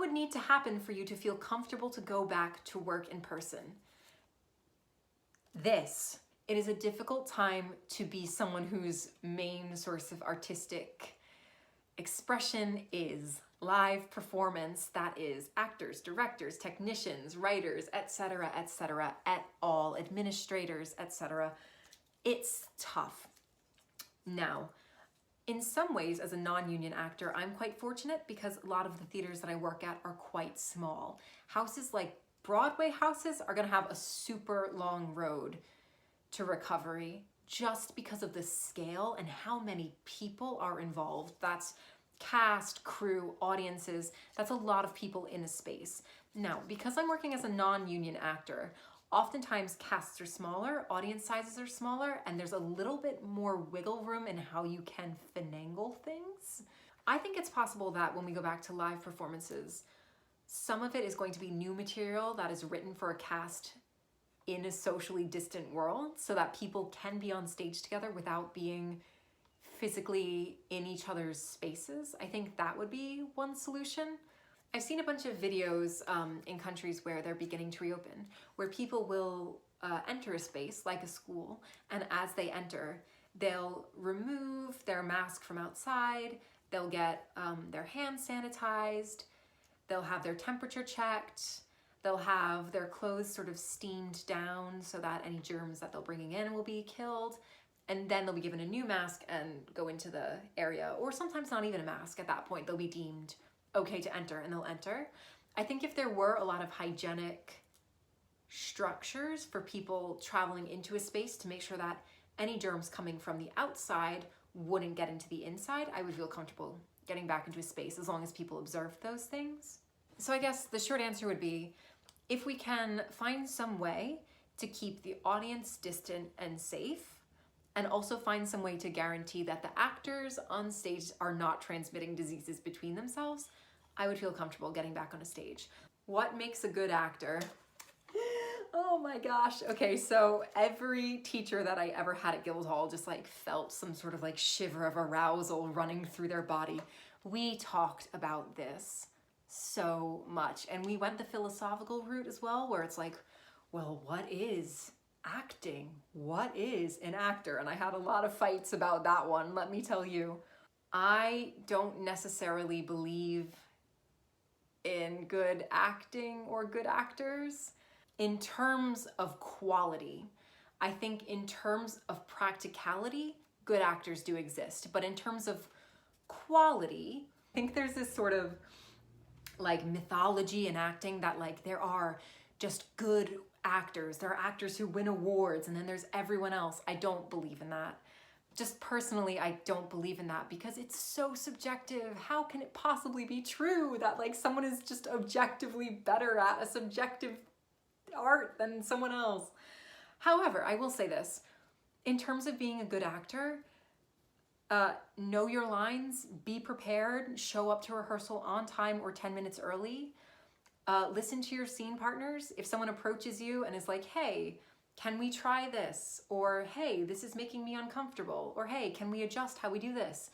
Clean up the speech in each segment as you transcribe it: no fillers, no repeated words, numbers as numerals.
would need to happen for you to feel comfortable to go back to work in person? It is a difficult time to be someone whose main source of artistic expression is live performance, that is actors, directors, technicians, writers, etc., et al., administrators, etc. It's tough. Now, in some ways, as a non-union actor, I'm quite fortunate because a lot of the theaters that I work at are quite small. Houses like Broadway houses are gonna have a super long road to recovery just because of the scale and how many people are involved. That's cast, crew, audiences, that's a lot of people in a space. Now, because I'm working as a non-union actor, oftentimes casts are smaller, audience sizes are smaller, and there's a little bit more wiggle room in how you can finagle things. I think it's possible that when we go back to live performances, some of it is going to be new material that is written for a cast in a socially distant world so that people can be on stage together without being physically in each other's spaces. I think that would be one solution. I've seen a bunch of videos in countries where they're beginning to reopen, where people will enter a space like a school, and as they enter, they'll remove their mask from outside, they'll get their hands sanitized, they'll have their temperature checked, they'll have their clothes sort of steamed down so that any germs that they're bringing in will be killed. And then they'll be given a new mask and go into the area, or sometimes not even a mask at that point. They'll be deemed okay to enter and they'll enter. I think if there were a lot of hygienic structures for people traveling into a space to make sure that any germs coming from the outside wouldn't get into the inside, I would feel comfortable getting back into a space as long as people observed those things. So I guess the short answer would be, if we can find some way to keep the audience distant and safe, and also find some way to guarantee that the actors on stage are not transmitting diseases between themselves, I would feel comfortable getting back on a stage. What makes a good actor? Oh my gosh. Okay, so every teacher that I ever had at Guildhall just like felt some sort of like shiver of arousal running through their body. We talked about this so much, and we went the philosophical route as well, where it's like, well, what is acting? What is an actor? And I had a lot of fights about that one, let me tell you. I don't necessarily believe in good acting or good actors in terms of quality. I think in terms of practicality, good actors do exist, but in terms of quality, I think there's this sort of like mythology in acting that like there are just good actors. There are actors who win awards, and then there's everyone else. I don't believe in that. Just personally, I don't believe in that because it's so subjective. How can it possibly be true that like someone is just objectively better at a subjective art than someone else? However, I will say this, in terms of being a good actor, know your lines, be prepared, show up to rehearsal on time or 10 minutes early. Listen to your scene partners. If someone approaches you and is like, hey, can we try this? Or, hey, this is making me uncomfortable. Or, hey, can we adjust how we do this?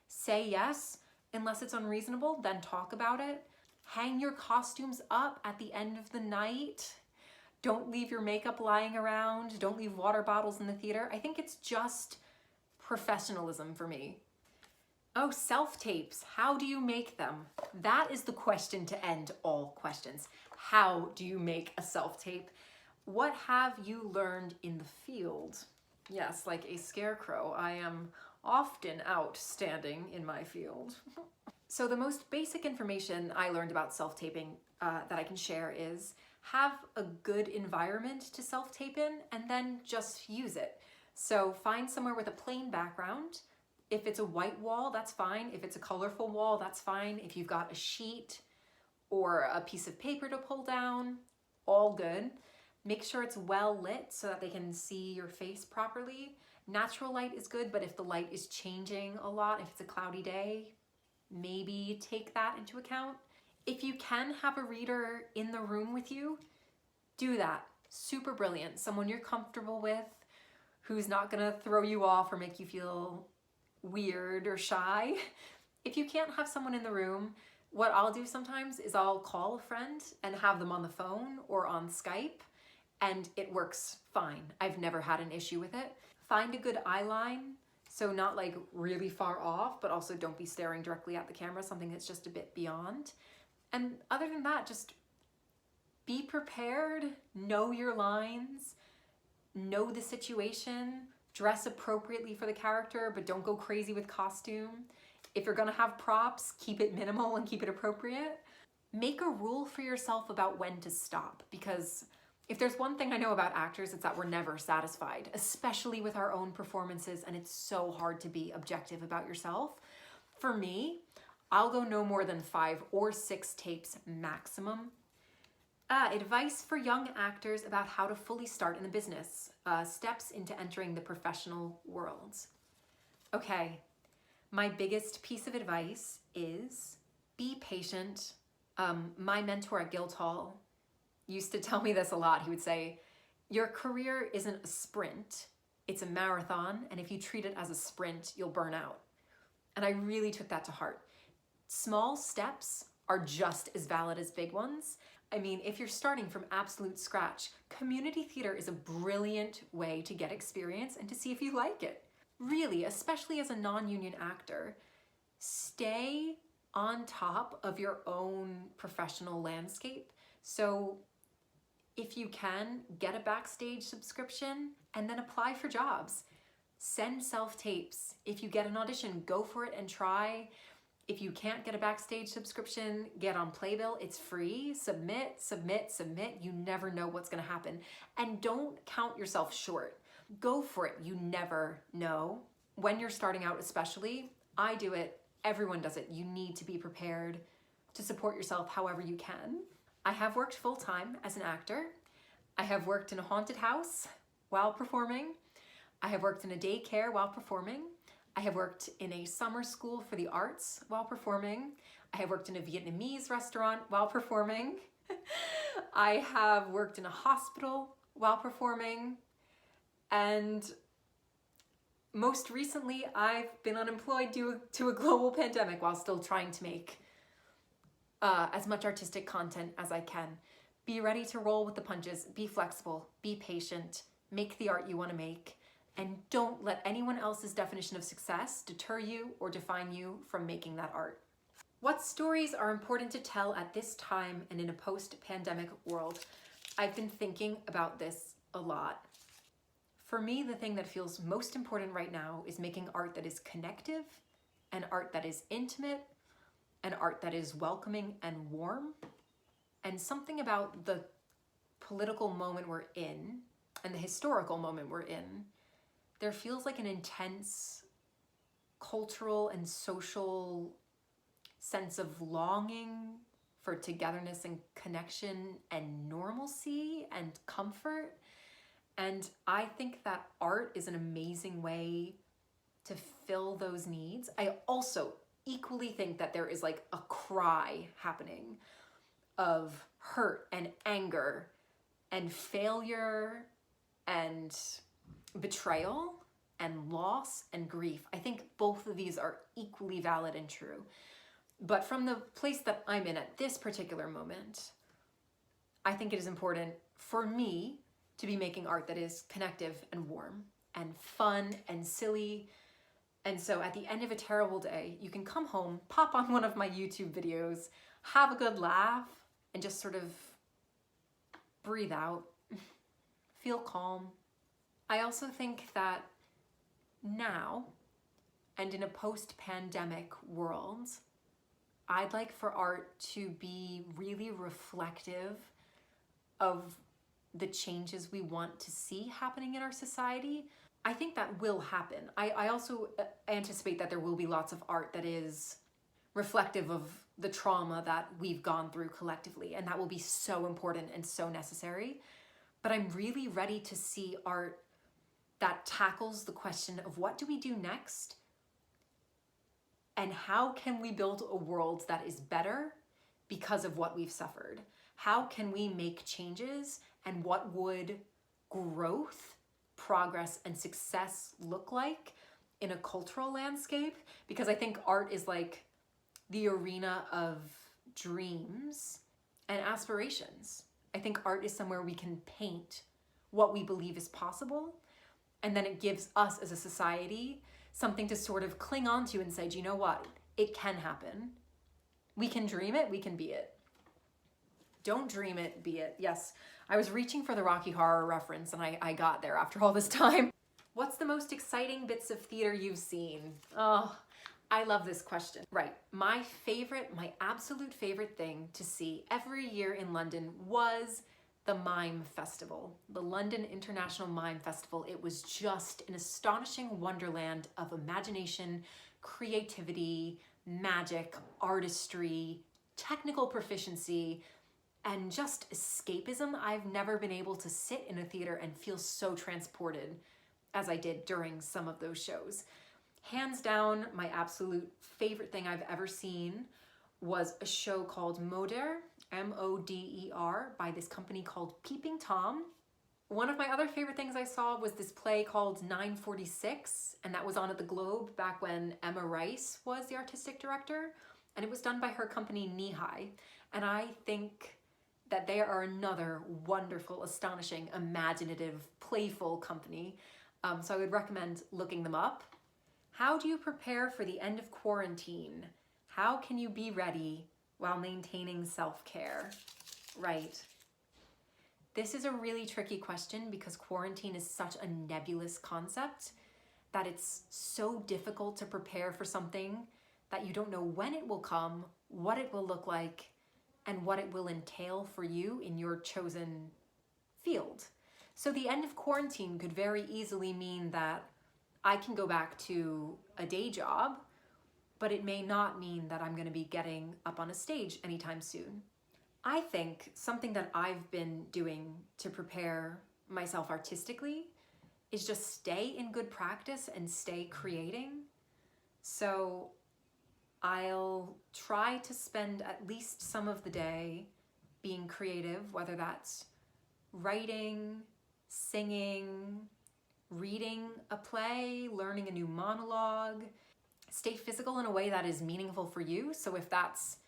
Say yes. Unless it's unreasonable, then talk about it. Hang your costumes up at the end of the night. Don't leave your makeup lying around. Don't leave water bottles in the theater. I think it's just professionalism for me. Oh, self-tapes, how do you make them? That is the question to end all questions. How do you make a self-tape? What have you learned in the field? Yes, like a scarecrow, I am often out standing in my field. So the most basic information I learned about self-taping that I can share is have a good environment to self-tape in and then just use it. So find somewhere with a plain background. If it's a white wall, that's fine. If it's a colorful wall, that's fine. If you've got a sheet or a piece of paper to pull down, all good. Make sure it's well lit so that they can see your face properly. Natural light is good, but if the light is changing a lot, if it's a cloudy day, maybe take that into account. If you can have a reader in the room with you, do that. Super brilliant. Someone you're comfortable with, who's not gonna throw you off or make you feel weird or shy. If you can't have someone in the room, What I'll do sometimes is I'll call a friend and have them on the phone or on Skype, and it works fine. I've never had an issue with it. Find a good eye line, so not like really far off, but also don't be staring directly at the camera, something that's just a bit beyond. And other than that, just be prepared, know your lines, know the situation, dress appropriately for the character, but don't go crazy with costume. If you're gonna have props, keep it minimal and keep it appropriate. Make a rule for yourself about when to stop, because if there's one thing I know about actors, it's that we're never satisfied, especially with our own performances, and it's so hard to be objective about yourself. For me, I'll go no more than 5 or 6 takes maximum. Advice for young actors about how to fully start in the business. Steps into entering the professional world. Okay, my biggest piece of advice is be patient. My mentor at Guildhall used to tell me this a lot. He would say, your career isn't a sprint, it's a marathon, and if you treat it as a sprint, you'll burn out. And I really took that to heart. Small steps are just as valid as big ones. I mean, if you're starting from absolute scratch, community theater is a brilliant way to get experience and to see if you like it. Really, especially as a non-union actor, stay on top of your own professional landscape. So if you can, get a backstage subscription and then apply for jobs. Send self-tapes. If you get an audition, go for it and try. If you can't get a backstage subscription, get on Playbill. It's free. Submit, submit, submit. You never know what's gonna happen. And don't count yourself short. Go for it. You never know. When you're starting out especially, I do it, everyone does it. You need to be prepared to support yourself however you can. I have worked full-time as an actor. I have worked in a haunted house while performing. I have worked in a daycare while performing. I have worked in a summer school for the arts while performing. I have worked in a Vietnamese restaurant while performing. I have worked in a hospital while performing. And most recently, I've been unemployed due to a global pandemic while still trying to make as much artistic content as I can. Be ready to roll with the punches, be flexible, be patient, make the art you want to make, and don't let anyone else's definition of success deter you or define you from making that art. What stories are important to tell at this time and in a post-pandemic world? I've been thinking about this a lot. For me, the thing that feels most important right now is making art that is connective, and art that is intimate, and art that is welcoming and warm. And something about the political moment we're in, and the historical moment we're in, there feels like an intense cultural and social sense of longing for togetherness and connection and normalcy and comfort. And I think that art is an amazing way to fill those needs. I also equally think that there is like a cry happening of hurt and anger and failure and betrayal and loss and grief. I think both of these are equally valid and true. But from the place that I'm in at this particular moment, I think it is important for me to be making art that is connective and warm and fun and silly. And so at the end of a terrible day, you can come home, pop on one of my YouTube videos, have a good laugh, and just sort of breathe out, feel calm. I also think that now, and in a post-pandemic world, I'd like for art to be really reflective of the changes we want to see happening in our society. I think that will happen. I also anticipate that there will be lots of art that is reflective of the trauma that we've gone through collectively, and that will be so important and so necessary. But I'm really ready to see art that tackles the question of what do we do next, and how can we build a world that is better because of what we've suffered? How can we make changes, and what would growth, progress, and success look like in a cultural landscape? Because I think art is like the arena of dreams and aspirations. I think art is somewhere we can paint what we believe is possible, and then it gives us as a society something to sort of cling on to and say, do you know what? It can happen. We can dream it, we can be it. Don't dream it, be it. Yes, I was reaching for the Rocky Horror reference and I got there after all this time. What's the most exciting bits of theater you've seen? Oh, I love this question. Right, my absolute favorite thing to see every year in London was the Mime Festival, the London International Mime Festival. It was just an astonishing wonderland of imagination, creativity, magic, artistry, technical proficiency, and just escapism. I've never been able to sit in a theater and feel so transported as I did during some of those shows. Hands down, my absolute favorite thing I've ever seen was a show called Moder, M-O-D-E-R, by this company called Peeping Tom. One of my other favorite things I saw was this play called 946, and that was on at the Globe back when Emma Rice was the artistic director, and it was done by her company Knee High. And I think that they are another wonderful, astonishing, imaginative, playful company. So I would recommend looking them up. How do you prepare for the end of quarantine? How can you be ready while maintaining self-care? Right. This is a really tricky question because quarantine is such a nebulous concept that it's so difficult to prepare for something that you don't know when it will come, what it will look like, and what it will entail for you in your chosen field. So the end of quarantine could very easily mean that I can go back to a day job, but it may not mean that I'm going to be getting up on a stage anytime soon. I think something that I've been doing to prepare myself artistically is just stay in good practice and stay creating. So I'll try to spend at least some of the day being creative, whether that's writing, singing, reading a play, learning a new monologue. Stay physical in a way that is meaningful for you. So if that's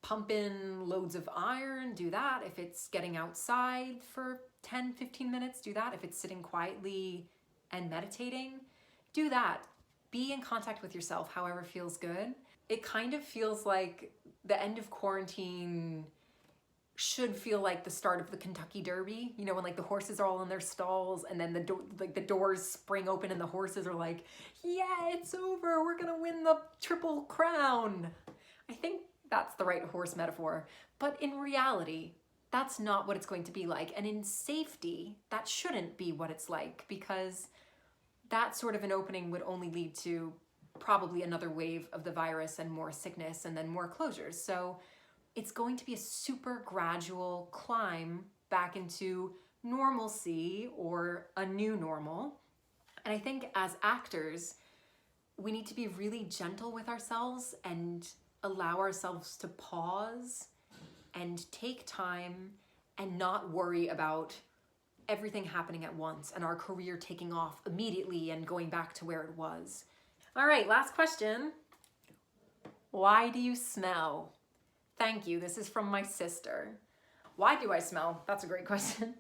pumping loads of iron, do that. If it's getting outside for 10, 15 minutes, do that. If it's sitting quietly and meditating, do that. Be in contact with yourself, however feels good. It kind of feels like the end of quarantine should feel like the start of the Kentucky Derby, you know, when like the horses are all in their stalls and then the doors spring open and the horses are like, yeah, it's over, we're gonna win the Triple Crown. I think that's the right horse metaphor, but in reality, that's not what it's going to be like. And in safety, that shouldn't be what it's like, because that sort of an opening would only lead to probably another wave of the virus and more sickness and then more closures. So it's going to be a super gradual climb back into normalcy or a new normal. And I think as actors, we need to be really gentle with ourselves and allow ourselves to pause and take time and not worry about everything happening at once and our career taking off immediately and going back to where it was. All right, last question. Why do you smell? Thank you. This is from my sister. Why do I smell? That's a great question.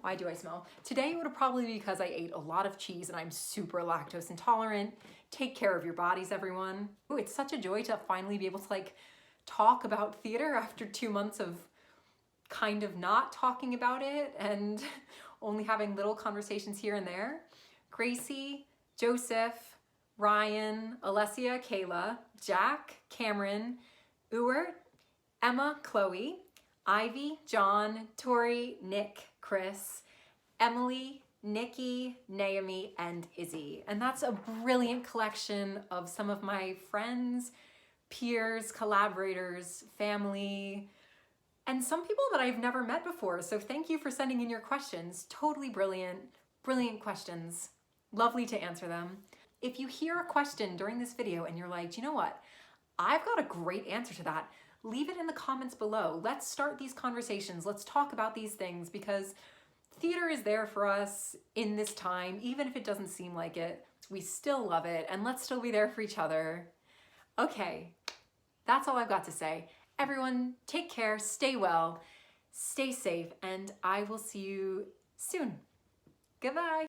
Why do I smell? Today it would probably be because I ate a lot of cheese and I'm super lactose intolerant. Take care of your bodies, everyone. Ooh, it's such a joy to finally be able to like talk about theater after 2 months of kind of not talking about it and only having little conversations here and there. Gracie, Joseph, Ryan, Alessia, Kayla, Jack, Cameron, Ewart, Emma, Chloe, Ivy, John, Tori, Nick, Chris, Emily, Nikki, Naomi, and Izzy. And that's a brilliant collection of some of my friends, peers, collaborators, family, and some people that I've never met before. So thank you for sending in your questions. Totally brilliant, brilliant questions. Lovely to answer them. If you hear a question during this video and you're like, you know what? I've got a great answer to that. Leave it in the comments below. Let's start these conversations. Let's talk about these things, because theater is there for us in this time. Even if it doesn't seem like it, we still love it, and let's still be there for each other. Okay, that's all I've got to say. Everyone, take care, stay well, stay safe, and I will see you soon. Goodbye.